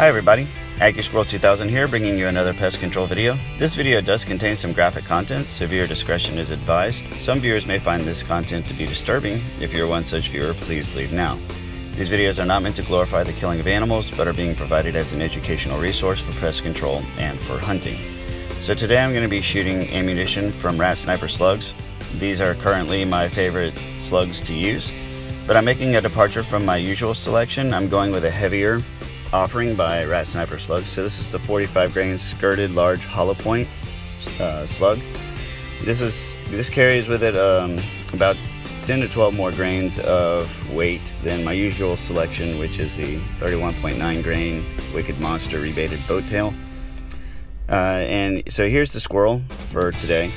Hi everybody, Squirrel 2000 here, bringing you another pest control video. This video does contain some graphic content, so viewer discretion is advised. Some viewers may find this content to be disturbing. If you're one such viewer, please leave now. These videos are not meant to glorify the killing of animals, but are being provided as an educational resource for pest control and for hunting. So today I'm going to be shooting ammunition from rat sniper slugs. These are currently my favorite slugs to use, but I'm making a departure from my usual selection. I'm going with a heavier offering by rat sniper slugs. So this is the 45 grain skirted large hollow point slug. This carries with it about 10 to 12 more grains of weight than my usual selection, which is the 31.9 grain Wicked Monster rebaited boat tail. And so here's the squirrel for today,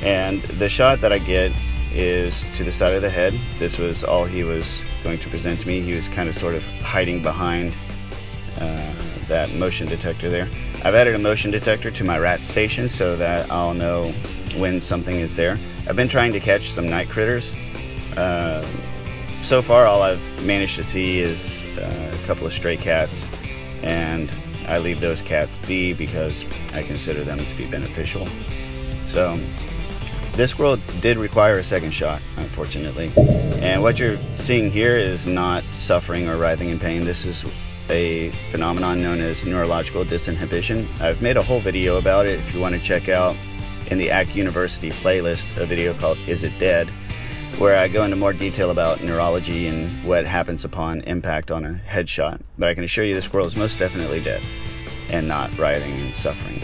and the shot that I get is to the side of the head. This was all he was going to present to me. He was kind of sort of hiding behind that motion detector there. I've added a motion detector to my rat station so that I'll know when something is there. I've been trying to catch some night critters. So far all I've managed to see is a couple of stray cats, and I leave those cats be because I consider them to be beneficial. So this squirrel did require a second shot, unfortunately. And what you're seeing here is not suffering or writhing in pain. This is a phenomenon known as neurological disinhibition. I've made a whole video about it if you want to check out in the ACT University playlist, a video called Is It Dead?, where I go into more detail about neurology and what happens upon impact on a headshot. But I can assure you the squirrel is most definitely dead and not writhing and suffering.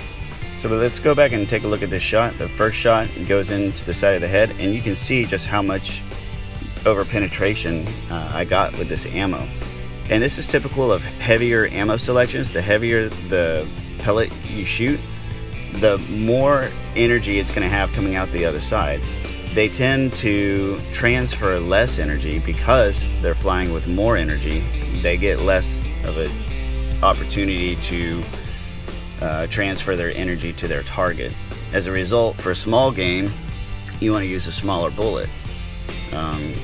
So let's go back and take a look at this shot. The first shot goes into the side of the head, and you can see just how much over penetration I got with this ammo. And this is typical of heavier ammo selections. The heavier the pellet you shoot, the more energy it's going to have coming out the other side. They tend to transfer less energy because they're flying with more energy. They get less of an opportunity to transfer their energy to their target. As a result, for small game, you want to use a smaller bullet,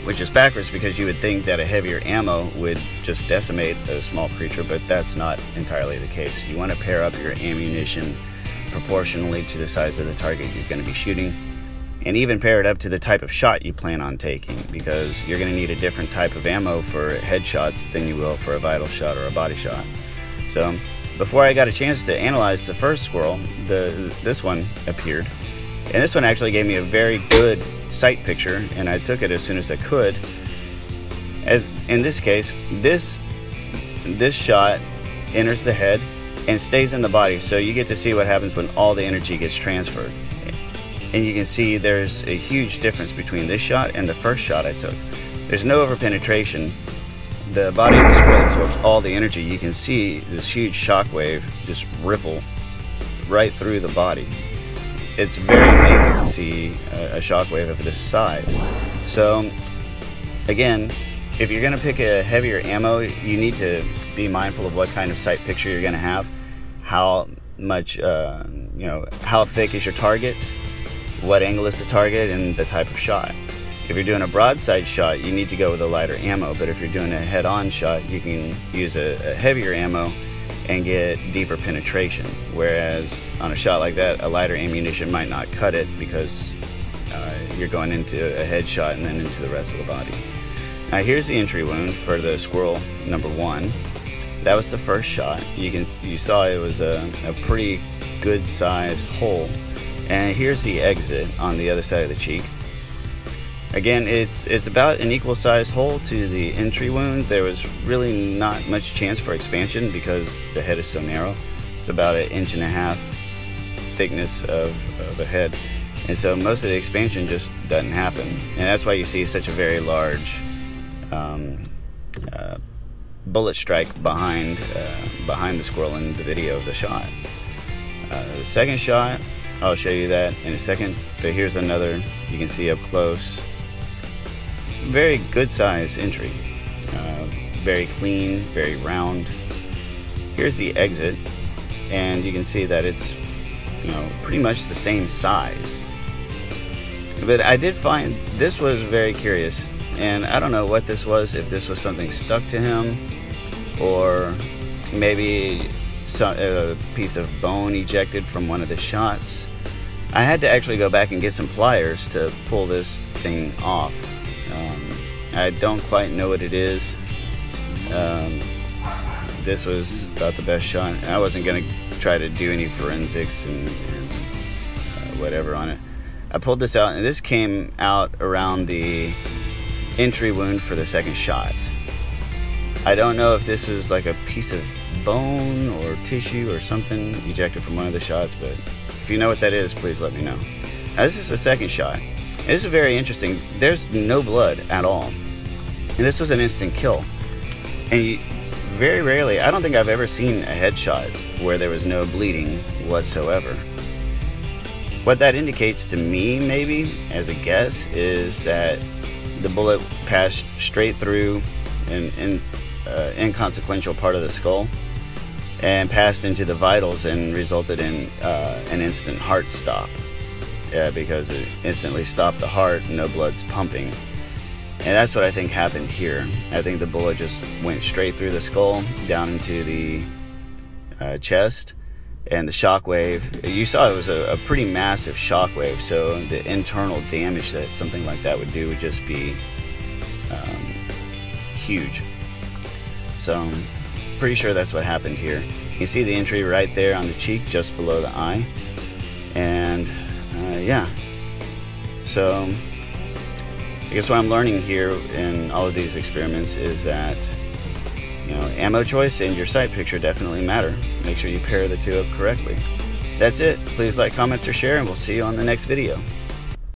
which is backwards because you would think that a heavier ammo would just decimate a small creature, but that's not entirely the case. You want to pair up your ammunition proportionally to the size of the target you're going to be shooting, and even pair it up to the type of shot you plan on taking, because you're going to need a different type of ammo for headshots than you will for a vital shot or a body shot. So before I got a chance to analyze the first squirrel, this one appeared, and this one actually gave me a very good sight picture, and I took it as soon as I could. As in this case, this shot enters the head and stays in the body, so you get to see what happens when all the energy gets transferred. And you can see there's a huge difference between this shot and the first shot I took. There's no overpenetration. The body of the squirrel absorbs all the energy. You can see this huge shock wave just ripple right through the body. It's very amazing to see a shock wave of this size. So again, if you're going to pick a heavier ammo, you need to be mindful of what kind of sight picture you're going to have, how much, how thick is your target, what angle is the target, and the type of shot. If you're doing a broadside shot, you need to go with a lighter ammo, but if you're doing a head-on shot, you can use a heavier ammo and get deeper penetration, whereas on a shot like that, a lighter ammunition might not cut it because you're going into a headshot and then into the rest of the body. Now here's the entry wound for the squirrel number one. That was the first shot. You saw it was a pretty good sized hole. And here's the exit on the other side of the cheek. Again, it's about an equal sized hole to the entry wound. There was really not much chance for expansion because the head is so narrow. It's about 1.5 inches thickness of a head. And so most of the expansion just doesn't happen. And that's why you see such a very large bullet strike behind the squirrel in the video of the shot. The second shot, I'll show you that in a second, but here's another, you can see up close, very good size entry, very clean, very round. Here's the exit, and you can see that it's pretty much the same size. But I did find this was very curious. And I don't know what this was, if this was something stuck to him or maybe a piece of bone ejected from one of the shots. I had to actually go back and get some pliers to pull this thing off. I don't quite know what it is. This was about the best shot. I wasn't going to try to do any forensics and whatever on it. I pulled this out, and this came out around the entry wound for the second shot. I don't know if this was like a piece of bone or tissue or something ejected from one of the shots, but if you know what that is, please let me know. Now, this is the second shot. This is very interesting. There's no blood at all. And this was an instant kill. And very rarely, I don't think I've ever seen a headshot where there was no bleeding whatsoever. What that indicates to me, maybe, as a guess, is that the bullet passed straight through an inconsequential part of the skull and passed into the vitals and resulted in an instant heart stop. Because it instantly stopped the heart and no blood's pumping. And that's what I think happened here. I think the bullet just went straight through the skull, down into the chest, and the shockwave. You saw it was a pretty massive shockwave, so the internal damage that something like that would do would just be huge. So I'm pretty sure that's what happened here. You can see the entry right there on the cheek, just below the eye. And yeah, so I guess what I'm learning here in all of these experiments is that, you know, ammo choice and your sight picture definitely matter. Make sure you pair the two up correctly. That's it. Please like, comment, or share, and we'll see you on the next video.